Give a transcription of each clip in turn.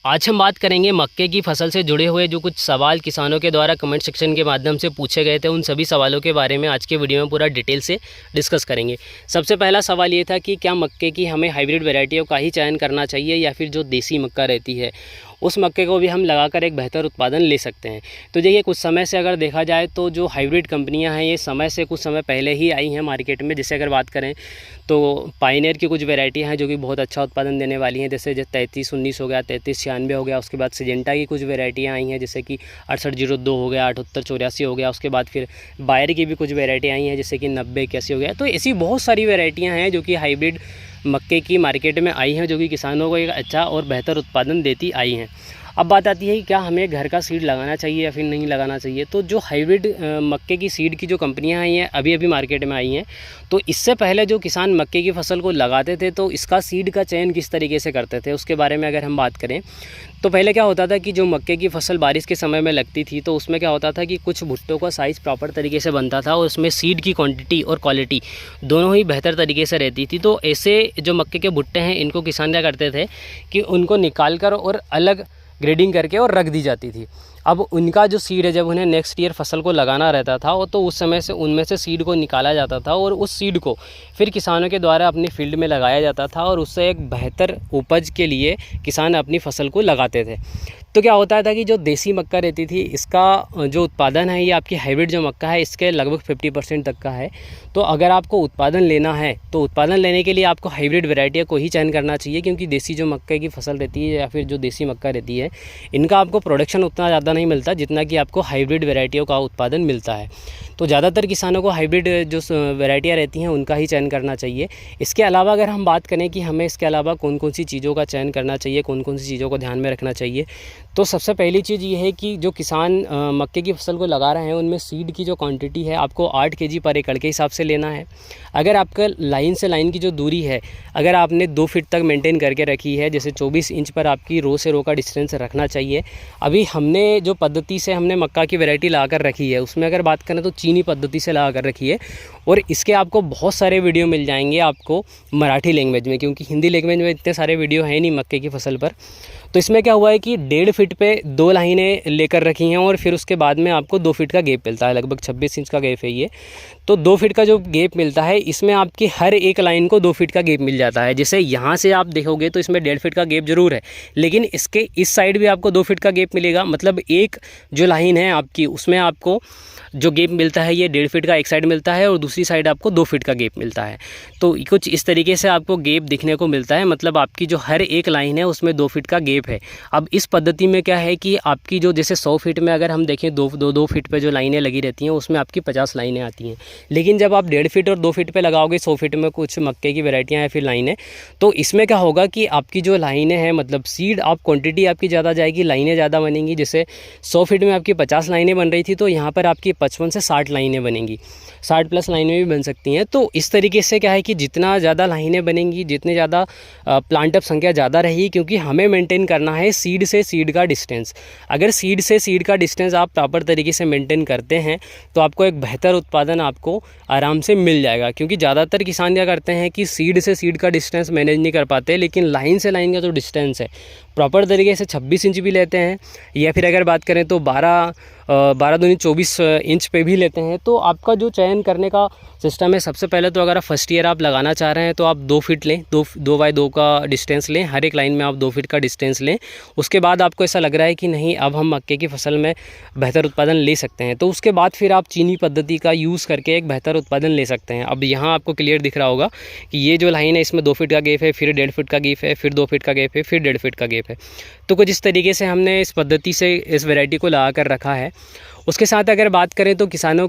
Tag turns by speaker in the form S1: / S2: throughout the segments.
S1: आज हम बात करेंगे मक्के की फसल से जुड़े हुए जो कुछ सवाल किसानों के द्वारा कमेंट सेक्शन के माध्यम से पूछे गए थे। उन सभी सवालों के बारे में आज के वीडियो में पूरा डिटेल से डिस्कस करेंगे। सबसे पहला सवाल ये था कि क्या मक्के की हमें हाइब्रिड वैरायटियों का ही चयन करना चाहिए या फिर जो देसी मक्का रहती है उस मक्के को भी हम लगाकर एक बेहतर उत्पादन ले सकते हैं। तो देखिए, कुछ समय से अगर देखा जाए तो जो हाइब्रिड कंपनियां हैं ये समय से कुछ समय पहले ही आई हैं मार्केट में। जैसे अगर बात करें तो पायनियर की कुछ वैरायटियां हैं जो कि बहुत अच्छा उत्पादन देने वाली हैं, जैसे 3319 हो गया, 3396 हो गया। उसके बाद सिजेंटा की कुछ वैरायटियाँ आई हैं जैसे कि 6802 हो गया, 7884 हो गया। उसके बाद फिर बायर की भी कुछ वैरायटी आई हैं जैसे कि 9081 हो गया। तो ऐसी बहुत सारी वैरायटियाँ हैं जो कि हाइब्रिड मक्के की मार्केट में आई हैं जो कि किसानों को एक अच्छा और बेहतर उत्पादन देती आई हैं। अब बात आती है कि क्या हमें घर का सीड लगाना चाहिए या फिर नहीं लगाना चाहिए। तो जो हाइब्रिड मक्के की सीड की जो कंपनियां आई हैं अभी मार्केट में आई हैं, तो इससे पहले जो किसान मक्के की फसल को लगाते थे तो इसका सीड का चयन किस तरीके से करते थे उसके बारे में अगर हम बात करें तो पहले क्या होता था कि जो मक्के की फसल बारिश के समय में लगती थी तो उसमें क्या होता था कि कुछ भुट्टों का साइज़ प्रॉपर तरीके से बनता था और उसमें सीड की क्वांटिटी और क्वालिटी दोनों ही बेहतर तरीके से रहती थी। तो ऐसे जो मक्के के भुट्टे हैं इनको किसान क्या करते थे कि उनको निकाल कर और अलग ग्रेडिंग करके और रख दी जाती थी। अब उनका जो सीड है जब उन्हें नेक्स्ट ईयर फसल को लगाना रहता था तो उस समय से उनमें से सीड को निकाला जाता था और उस सीड को फिर किसानों के द्वारा अपनी फील्ड में लगाया जाता था और उससे एक बेहतर उपज के लिए किसान अपनी फसल को लगाते थे। तो क्या होता था कि जो देसी मक्का रहती थी इसका जो उत्पादन है ये आपकी हाइब्रिड जो मक्का है इसके लगभग 50% तक का है। तो अगर आपको उत्पादन लेना है तो उत्पादन लेने के लिए आपको हाइब्रिड वैरायटियों को ही चयन करना चाहिए, क्योंकि देसी जो मक्के की फसल रहती है या फिर जो देसी मक्का रहती है इनका आपको प्रोडक्शन उतना ज़्यादा नहीं मिलता जितना कि आपको हाइब्रिड वैरायटियों का उत्पादन मिलता है। तो ज़्यादातर किसानों को हाइब्रिड जो वैरायटियाँ रहती हैं उनका ही चयन करना चाहिए। इसके अलावा अगर हम बात करें कि हमें इसके अलावा कौन कौन सी चीज़ों का चयन करना चाहिए, कौन कौन सी चीज़ों को ध्यान में रखना चाहिए, तो सबसे पहली चीज़ ये है कि जो किसान मक्के की फसल को लगा रहे हैं उनमें सीड की जो क्वांटिटी है आपको 8 kg पर एकड़ के हिसाब से लेना है। अगर आपका लाइन से लाइन की जो दूरी है अगर आपने 2 फीट तक मेंटेन करके रखी है, जैसे 24 इंच पर आपकी रो से रो का डिस्टेंस रखना चाहिए। अभी हमने जो पद्धति से हमने मक्का की वैरायटी ला कर रखी है उसमें अगर बात करें तो चीनी पद्धति से ला कर रखी है और इसके आपको बहुत सारे वीडियो मिल जाएंगे आपको मराठी लैंग्वेज में, क्योंकि हिंदी लैंग्वेज में इतने सारे वीडियो हैं नहीं मक्के की फसल पर। तो इसमें क्या हुआ है कि 1.5 फीट पे 2 लाइनें लेकर रखी हैं और फिर उसके बाद में आपको 2 फीट का गैप मिलता है, लगभग 26 इंच का गैप है ये। तो 2 फीट का जो गैप मिलता है इसमें आपकी हर एक लाइन को 2 फीट का गैप मिल जाता है। जैसे यहाँ से आप देखोगे तो इसमें 1.5 फीट का गैप जरूर है, लेकिन इसके इस साइड भी आपको 2 फीट का गैप मिलेगा। मतलब एक जो लाइन है आपकी उसमें आपको जो गैप मिलता है ये 1.5 फीट का एक साइड मिलता है और दूसरी साइड आपको 2 फीट का गैप मिलता है। तो कुछ इस तरीके से आपको गैप दिखने को मिलता है, मतलब आपकी जो हर एक लाइन है उसमें 2 फीट का गैप है। अब इस पद्धति में क्या है कि आपकी जो जैसे 100 फीट में अगर हम देखें 2 फीट पे जो लाइनें लगी रहती हैं उसमें आपकी 50 लाइनें आती हैं, लेकिन जब आप 1.5 फीट और 2 फीट पे लगाओगे 100 फीट में कुछ मक्के की वैरायटियाँ या फिर लाइनें, तो इसमें क्या होगा कि आपकी जो लाइनें हैं मतलब सीड आप क्वांटिटी आपकी ज़्यादा जाएगी, लाइनें ज़्यादा बनेंगी। जैसे 100 फीट में आपकी 50 लाइनें बन रही थी तो यहाँ पर आपकी 55 से 60 लाइनें बनेंगी, 60 प्लस लाइनें भी बन सकती हैं। तो इस तरीके से क्या है कि जितना ज़्यादा लाइनें बनेंगी जितने ज़्यादा प्लांट अप संख्या ज़्यादा रहेगी, क्योंकि हमें मेंटेन करना है सीड से सीड का डिस्टेंस। अगर सीड से सीड का डिस्टेंस आप प्रॉपर तरीके से मेंटेन करते हैं तो आपको एक बेहतर उत्पादन आपको आराम से मिल जाएगा। क्योंकि ज़्यादातर किसान क्या करते हैं कि सीड से सीड का डिस्टेंस मैनेज नहीं कर पाते, लेकिन लाइन से लाइन का जो डिस्टेंस है प्रॉपर तरीके से 26 इंच भी लेते हैं या फिर अगर बात करें तो 12 दूनी 24 इंच पे भी लेते हैं। तो आपका जो चयन करने का सिस्टम है, सबसे पहले तो अगर आप फर्स्ट ईयर आप लगाना चाह रहे हैं तो आप 2 फीट लें, 2 बाय 2 का डिस्टेंस लें, हर एक लाइन में आप 2 फीट का डिस्टेंस लें। उसके बाद आपको ऐसा लग रहा है कि नहीं अब हम मक्के की फसल में बेहतर उत्पादन ले सकते हैं, तो उसके बाद फिर आप चीनी पद्धति का यूज़ करके एक बेहतर उत्पादन ले सकते हैं। अब यहाँ आपको क्लियर दिख रहा होगा कि ये जो लाइन है इसमें 2 फीट का गैप है, फिर 1.5 फीट का गैप है, फिर 2 फीट का गैप है, फिर 1.5 फीट का गैप है। तो कुछ इस तरीके से हमने इस पद्धति से इस वैरायटी को लगा कर रखा है। उसके साथ अगर बात करें तो किसानों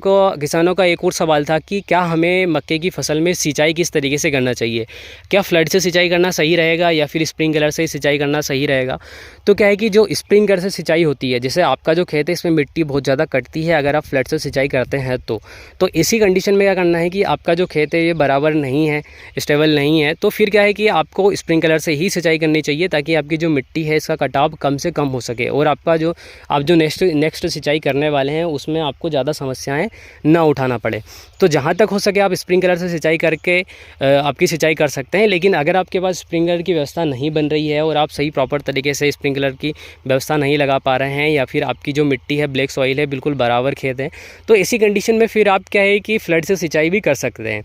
S1: का एक और सवाल था कि क्या हमें मक्के की फसल में सिंचाई किस तरीके से करना चाहिए, क्या फ्लड से सिंचाई करना सही रहेगा या फिर स्प्रिंकलर से सिंचाई करना सही रहेगा। तो क्या है कि जो स्प्रिंकलर से सिंचाई होती है, जैसे आपका जो खेत है इसमें मिट्टी बहुत ज़्यादा कटती है अगर आप फ्लड से सिंचाई करते हैं तो इसी कंडीशन में क्या करना है कि आपका जो खेत है ये बराबर नहीं है, स्टेबल नहीं है, तो फिर क्या है कि आपको स्प्रिंकलर से ही सिंचाई करनी चाहिए ताकि आपकी जो मिट्टी है इसका कटाव कम से कम हो सके और आपका जो आप जो नेक्स्ट सिंचाई करने वाले वाले हैं उसमें आपको ज़्यादा समस्याएं ना उठाना पड़े। तो जहाँ तक हो सके आप स्प्रिंकलर से सिंचाई करके आपकी सिंचाई कर सकते हैं। लेकिन अगर आपके पास स्प्रिंकलर की व्यवस्था नहीं बन रही है और आप सही प्रॉपर तरीके से स्प्रिंकलर की व्यवस्था नहीं लगा पा रहे हैं, या फिर आपकी जो मिट्टी है ब्लैक सॉइल है, बिल्कुल बराबर खेत है, तो ऐसी कंडीशन में फिर आप क्या है कि फ्लड से सिंचाई भी कर सकते हैं।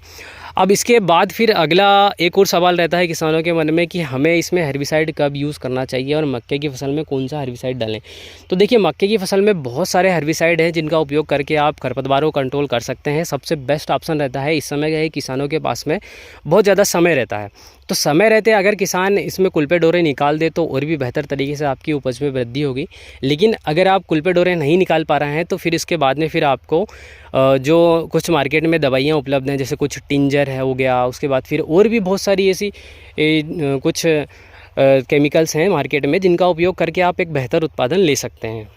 S1: अब इसके बाद फिर अगला एक और सवाल रहता है किसानों के मन में कि हमें इसमें हेर्बिसाइड कब यूज़ करना चाहिए और मक्के की फसल में कौन सा हेर्बिसाइड डालें। तो देखिए, मक्के की फसल में बहुत सारे हेर्बिसाइड हैं जिनका उपयोग करके आप खरपतवारों को कंट्रोल कर सकते हैं। सबसे बेस्ट ऑप्शन रहता है इस समय है किसानों के पास में बहुत ज़्यादा समय रहता है, तो समय रहते अगर किसान इसमें कुल्पे डोरे निकाल दे तो और भी बेहतर तरीके से आपकी उपज में वृद्धि होगी। लेकिन अगर आप कुल्पे डोरे नहीं निकाल पा रहे हैं तो फिर इसके बाद में फिर आपको जो कुछ मार्केट में दवाइयाँ उपलब्ध हैं, जैसे कुछ टिंजर है हो गया, उसके बाद फिर और भी बहुत सारी ऐसी कुछ केमिकल्स हैं मार्केट में जिनका उपयोग करके आप एक बेहतर उत्पादन ले सकते हैं।